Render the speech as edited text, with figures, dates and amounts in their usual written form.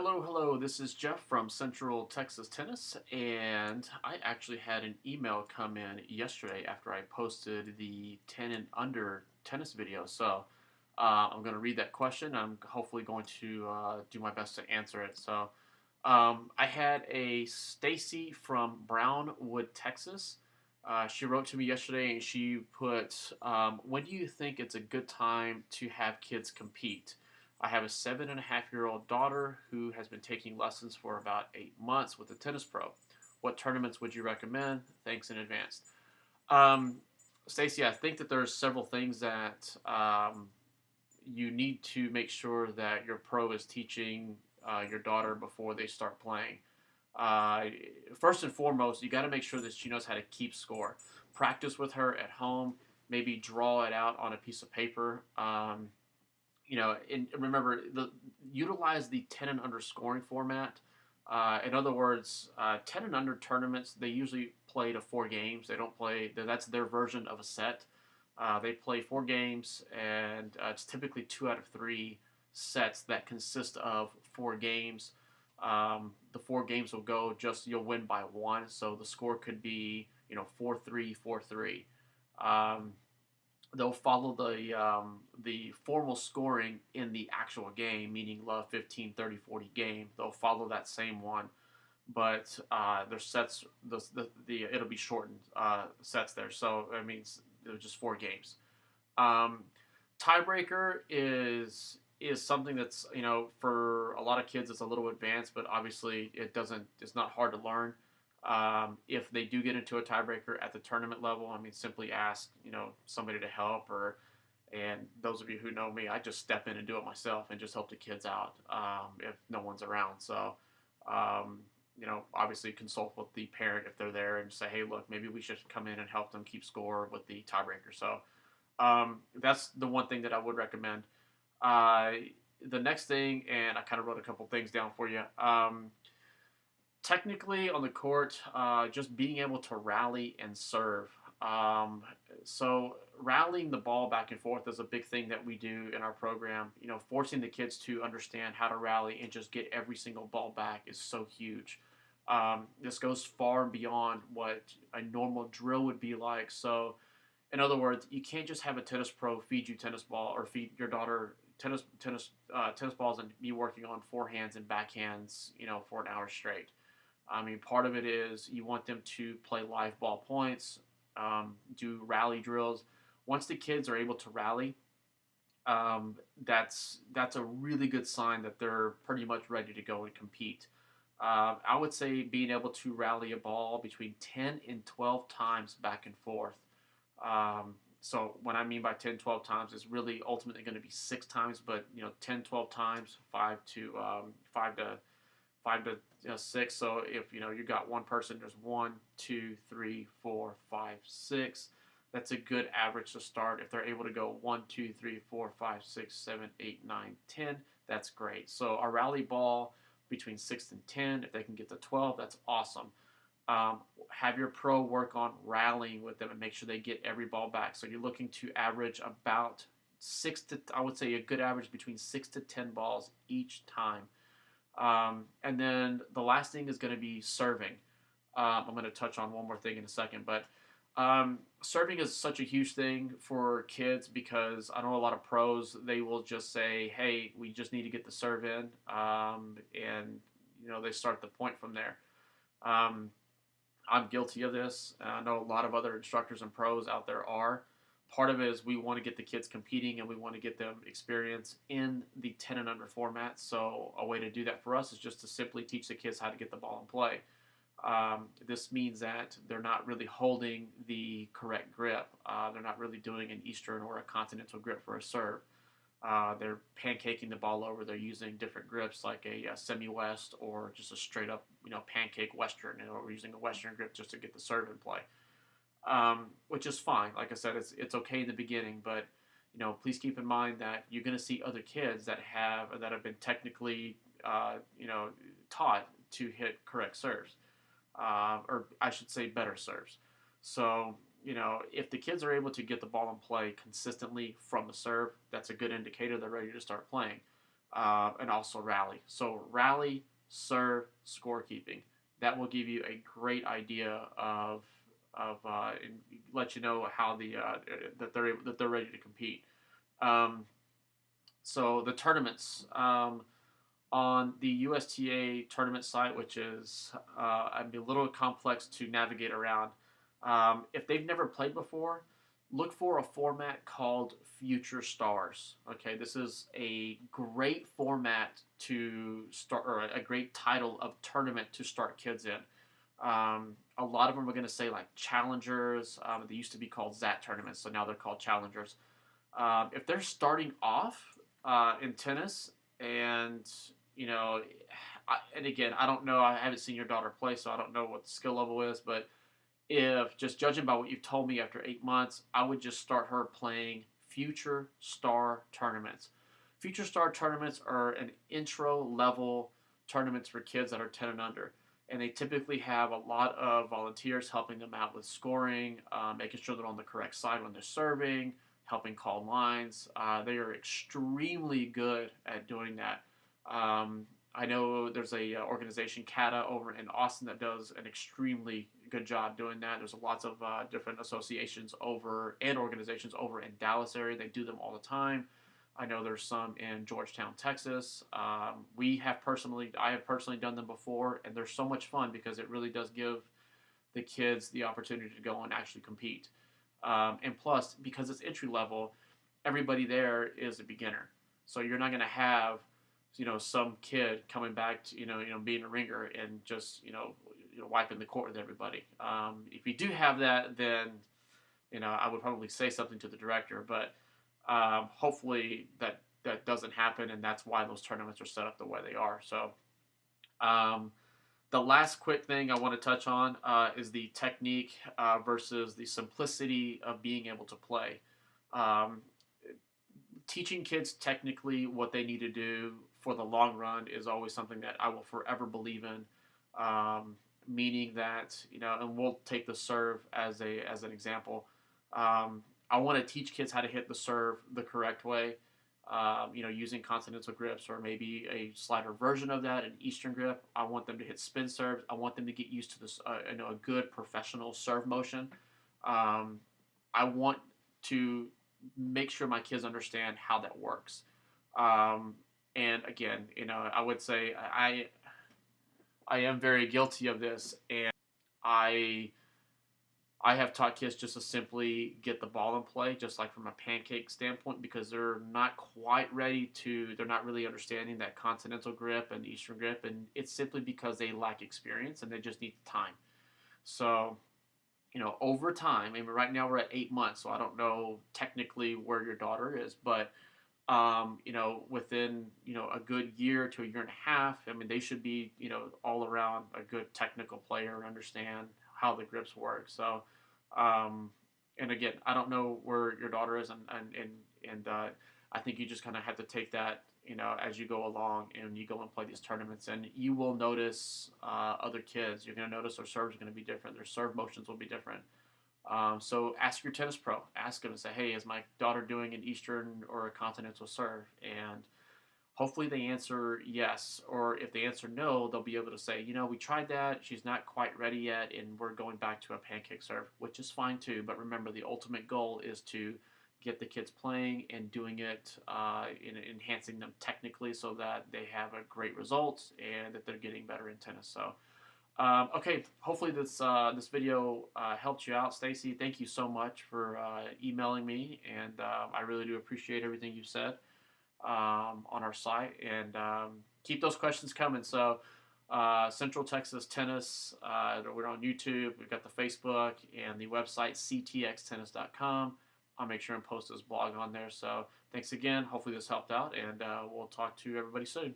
Hello, hello. This is Jeff from Central Texas Tennis, and I actually had an email come in yesterday after I posted the 10 and under tennis video. I'm going to read that question. I'm hopefully going to do my best to answer it. I had a Stacy from Brownwood, Texas. She wrote to me yesterday and she put, when do you think it's a good time to have kids compete? I have a 7.5-year-old daughter who has been taking lessons for about 8 months with a tennis pro. What tournaments would you recommend? Thanks in advance. Um, Stacy, I think that there's several things that you need to make sure that your pro is teaching your daughter before they start playing. Uh, First and foremost, you got to make sure that she knows how to keep score. Practice with her at home. Maybe draw it out on a piece of paper. And remember, utilize the 10 and under scoring format. In other words, 10 and under tournaments, they usually play to 4 games. They don't play, that's their version of a set. They play 4 games, and it's typically 2 out of 3 sets that consist of 4 games. The 4 games will go just, you'll win by one. So the score could be, 4-3, 4-3. Um, they'll follow the formal scoring in the actual game, meaning love 15, 30, 40 game. They'll follow that same one, but their sets it'll be shortened sets there. So it means they're just 4 games. Um, Tiebreaker is something that's for a lot of kids it's a little advanced, but obviously it's not hard to learn. If they do get into a tiebreaker at the tournament level, I mean, simply ask somebody to help, and those of you who know me, I just step in and do it myself and just help the kids out if no one's around. Um, Obviously consult with the parent if they're there and say, hey, look, maybe we should come in and help them keep score with the tiebreaker. That's the one thing that I would recommend. Uh, the next thing, and I kind of wrote a couple things down for you. Technically on the court, just being able to rally and serve. So rallying the ball back and forth is a big thing that we do in our program. Forcing the kids to understand how to rally and just get every single ball back is so huge. This goes far beyond what a normal drill would be like. So, in other words, you can't just have a tennis pro feed you tennis ball or feed your daughter tennis balls and be working on forehands and backhands, for an hour straight. I mean, part of it is you want them to play live ball points, do rally drills. Once the kids are able to rally, that's a really good sign that they're pretty much ready to go and compete. I would say being able to rally a ball between 10 and 12 times back and forth. So what I mean by 10, 12 times is really ultimately going to be 6 times, but 10, 12 times, 5 to 6. So if you got one person, there's 1, 2, 3, 4, 5, 6. That's a good average to start. If they're able to go 1, 2, 3, 4, 5, 6, 7, 8, 9, 10, that's great. So a rally ball between 6 and 10, if they can get to 12, that's awesome. Have your pro work on rallying with them and make sure they get every ball back. So you're looking to average about I would say a good average between 6 to 10 balls each time. And then the last thing is going to be serving. I'm going to touch on one more thing in a second, but serving is such a huge thing for kids because I know a lot of pros, they will just say, hey, we just need to get the serve in, and they start the point from there. Um, I'm guilty of this. I know a lot of other instructors and pros out there are. Part of it is we want to get the kids competing and we want to get them experience in the 10 and under format. So a way to do that for us is just to simply teach the kids how to get the ball in play. This means that they're not really holding the correct grip. They're not really doing an Eastern or a continental grip for a serve. They're pancaking the ball over. They're using different grips like a semi-west or just a straight up, pancake Western. We're using a Western grip just to get the serve in play, which is fine. Like I said, it's okay in the beginning, but please keep in mind that you're going to see other kids that have been technically, taught to hit correct serves, or I should say better serves. So if the kids are able to get the ball in play consistently from the serve, that's a good indicator they're ready to start playing. and also rally. So rally, serve, scorekeeping. That will give you a great idea of and let you know how that they're ready to compete. Um, so the tournaments. On the USTA tournament site, which is a little complex to navigate around. If they've never played before, look for a format called Future Stars. Okay, this is a great format to start, or a great title of tournament to start kids in. A lot of them are going to say like challengers. They used to be called ZAT tournaments, so now they're called challengers. If they're starting off in tennis, and you know, and again, I don't know. I haven't seen your daughter play, so I don't know what the skill level is. But if just judging by what you've told me after 8 months, I would just start her playing Future Star tournaments. Future Star tournaments are an intro level tournaments for kids that are 10 and under. And they typically have a lot of volunteers helping them out with scoring, making sure they're on the correct side when they're serving, helping call lines. They are extremely good at doing that. I know there's a organization, CATA, over in Austin that does an extremely good job doing that. There's lots of different associations over and organizations over in Dallas area. They do them all the time. I know there's some in Georgetown, Texas. I have personally done them before, and they're so much fun because it really does give the kids the opportunity to go and actually compete. And plus, because it's entry level, everybody there is a beginner. So you're not going to have, some kid coming back to, being a ringer and just, wiping the court with everybody. If you do have that, then, I would probably say something to the director, but hopefully that doesn't happen, and that's why those tournaments are set up the way they are. So, the last quick thing I want to touch on is the technique versus the simplicity of being able to play. Um, Teaching kids technically what they need to do for the long run is always something that I will forever believe in. Meaning that, and we'll take the serve as an example. I want to teach kids how to hit the serve the correct way. Using continental grips or maybe a slider version of that, an Eastern grip. I want them to hit spin serves. I want them to get used to this, a good professional serve motion. I want to make sure my kids understand how that works. Um, and again, I would say I am very guilty of this, and I I have taught kids just to simply get the ball in play, just like from a pancake standpoint, because they're not quite ready to, they're not really understanding that continental grip and Eastern grip, and it's simply because they lack experience and they just need the time. So, over time, I mean, right now we're at 8 months, so I don't know technically where your daughter is, but within, a good year to a year and a half, I mean, they should be, all around a good technical player and understand how the grips work. So, um, and again, I don't know where your daughter is, and I think you just kind of have to take that, as you go along and you go and play these tournaments, and you will notice other kids. You're going to notice their serves are going to be different. Their serve motions will be different. So ask your tennis pro. Ask them and say, "Hey, is my daughter doing an Eastern or a continental serve?" And hopefully they answer yes. Or if they answer no, they'll be able to say, "We tried that. She's not quite ready yet, and we're going back to a pancake serve," which is fine too. But remember, the ultimate goal is to get the kids playing and doing it, enhancing them technically so that they have a great result and that they're getting better in tennis. So. Okay, hopefully this video helped you out, Stacy. Thank you so much for emailing me, and I really do appreciate everything you've said on our site. And keep those questions coming. So, Central Texas Tennis, we're on YouTube. We've got the Facebook and the website ctxtennis.com. I'll make sure and post this blog on there. So, thanks again. Hopefully this helped out, and we'll talk to everybody soon.